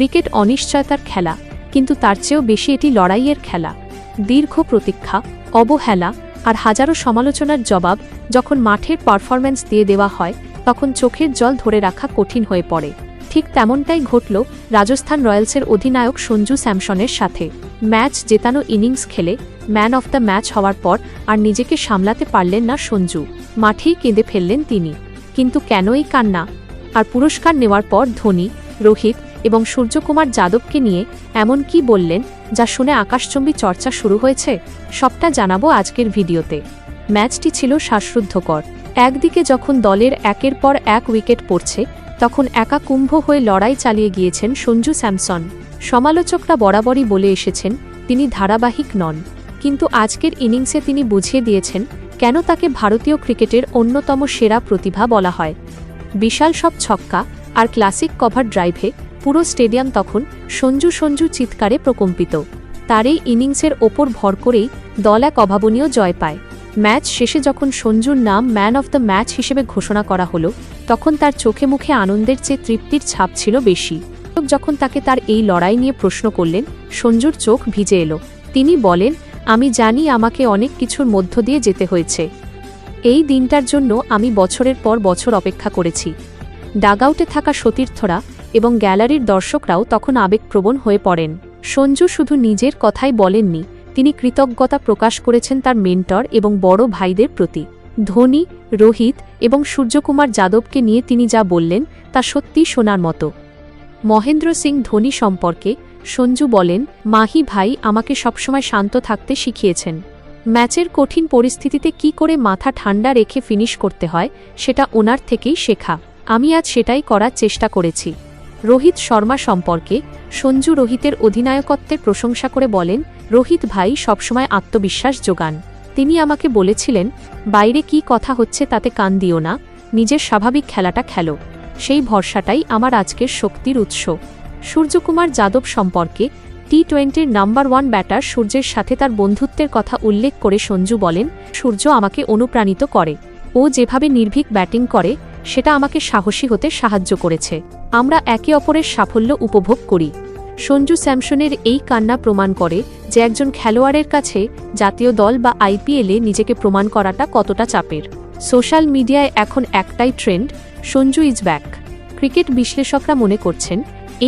Cricket অনিশ্চয়তার খেলা, কিন্তু তার চেয়েও বেশি এটি লড়াইয়ের খেলা। দীর্ঘ প্রতীক্ষা, অবহেলা আর হাজারো সমালোচনার জবাব যখন মাঠের পারফরম্যান্স দিয়ে দেওয়া হয়, তখন চোখের জল ধরে রাখা কঠিন হয়ে পড়ে। ঠিক তেমনটাই ঘটল রাজস্থান রয়্যালসের অধিনায়ক সঞ্জু স্যামসনের সাথে। ম্যাচ জেতানো ইনিংস খেলে ম্যান অফ দ্য ম্যাচ হওয়ার পর আর নিজেকে সামলাতে পারলেন না সঞ্জু। মাঠেই কেঁদে ফেললেন তিনি। কিন্তু কেন এই কান্না? আর পুরস্কার নেওয়ার পর ধোনি, রোহিত এবং সূর্যকুমার যাদবকে নিয়ে এমন কি বললেন, যা শুনে আকাশচুম্বী চর্চা শুরু হয়েছে? সবটা জানাবো আজকের ভিডিওতে। ম্যাচটি ছিল শ্বাসরুদ্ধকর। একদিকে যখন দলের একের পর এক উইকেট পড়ছে, তখন একা কুম্ভ হয়ে লড়াই চালিয়ে গিয়েছেন সঞ্জু স্যামসন। সমালোচকরা বরাবরই বলে এসেছেন তিনি ধারাবাহিক নন, কিন্তু আজকের ইনিংসে তিনি বুঝিয়ে দিয়েছেন কেন তাকে ভারতীয় ক্রিকেটের অন্যতম সেরা প্রতিভা বলা হয়। বিশাল সব ছক্কা আর ক্লাসিক কভার ড্রাইভে পুরো স্টেডিয়াম তখন সঞ্জু সঞ্জু চিৎকারে প্রকম্পিত। তার এই ইনিংসের ওপর ভর করেই দল এক অভাবনীয় জয় পায়। ম্যাচ শেষে যখন সঞ্জুর নাম ম্যান অফ দ্য ম্যাচ হিসেবে ঘোষণা করা হলো, তখন তার চোখে মুখে আনন্দের চেয়ে তৃপ্তির ছাপ ছিল বেশি। যখন তাকে তার এই লড়াই নিয়ে প্রশ্ন করলেন, সঞ্জুর চোখ ভিজে এলো। তিনি বলেন, আমি জানি আমাকে অনেক কিছুর মধ্য দিয়ে যেতে হয়েছে। এই দিনটার জন্য আমি বছরের পর বছর অপেক্ষা করেছি। ডাগআউটে থাকা সতীর্থরা এবং গ্যালারির দর্শকরাও তখন আবেগপ্রবণ হয়ে পড়েন। সঞ্জু শুধু নিজের কথাই বলেননি, তিনি কৃতজ্ঞতা প্রকাশ করেছেন তার মেন্টর এবং বড় ভাইদের প্রতি। ধোনি, রোহিত এবং সূর্যকুমার যাদবকে নিয়ে তিনি যা বললেন তা সত্যি শোনার মতো। মহেন্দ্র সিং ধোনি সম্পর্কে সঞ্জু বলেন, মাহি ভাই আমাকে সবসময় শান্ত থাকতে শিখিয়েছেন। ম্যাচের কঠিন পরিস্থিতিতে কি করে মাথা ঠান্ডা রেখে ফিনিশ করতে হয় সেটা ওনার থেকেই শেখা। আমি আজ সেটাই করার চেষ্টা করেছি। রোহিত শর্মা সম্পর্কে সঞ্জু রোহিতের অধিনায়কত্বের প্রশংসা করে বলেন, রোহিত ভাই সবসময় আত্মবিশ্বাস যোগান। তিনি আমাকে বলেছিলেন, বাইরে কি কথা হচ্ছে তাতে কান দিও না, নিজের স্বাভাবিক খেলাটা খেলো। সেই ভরসাটাই আমার আজকের শক্তির উৎস। সূর্যকুমার যাদব সম্পর্কে টি-20-র নাম্বার 1 ব্যাটার সূর্যের সাথে তার বন্ধুত্বের কথা উল্লেখ করে সঞ্জু বলেন, সূর্য আমাকে অনুপ্রাণিত করে। ও যেভাবে নির্ভীক ব্যাটিং করে সেটা আমাকে সাহসী হতে সাহায্য করেছে। আমরা একে অপরের সাফল্য উপভোগ করি। সঞ্জু স্যামসনের এই কান্না প্রমাণ করে যে একজন খেলোয়াড়ের কাছে জাতীয় দল বা আইপিএলে নিজেকে প্রমাণ করাটা কতটা চাপের। সোশ্যাল মিডিয়ায় এখন একটাই trend, Sanju is back. Cricket বিশ্লেষকরা মনে করছেন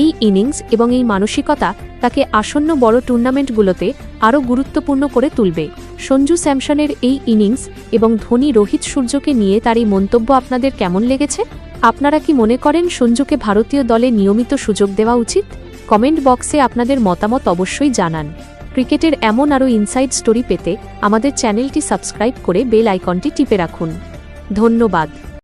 এই ইনিংস এবং এই মানসিকতা তাকে আসন্ন বড় টুর্নামেন্টগুলোতে আরও গুরুত্বপূর্ণ করে তুলবে। সঞ্জু স্যামসনের এই ইনিংস এবং ধোনি রোহিত সূর্যকে নিয়ে তার এই মন্তব্য আপনাদের কেমন লেগেছে? আপনারা কি মনে করেন সঞ্জুকে ভারতীয় দলে নিয়মিত সুযোগ দেওয়া উচিত? কমেন্ট বক্সে আপনাদের মতামত অবশ্যই জানান। ক্রিকেটের এমন আরও ইনসাইড স্টোরি পেতে আমাদের চ্যানেলটি সাবস্ক্রাইব করে বেল আইকনটি টিপে রাখুন। ধন্যবাদ।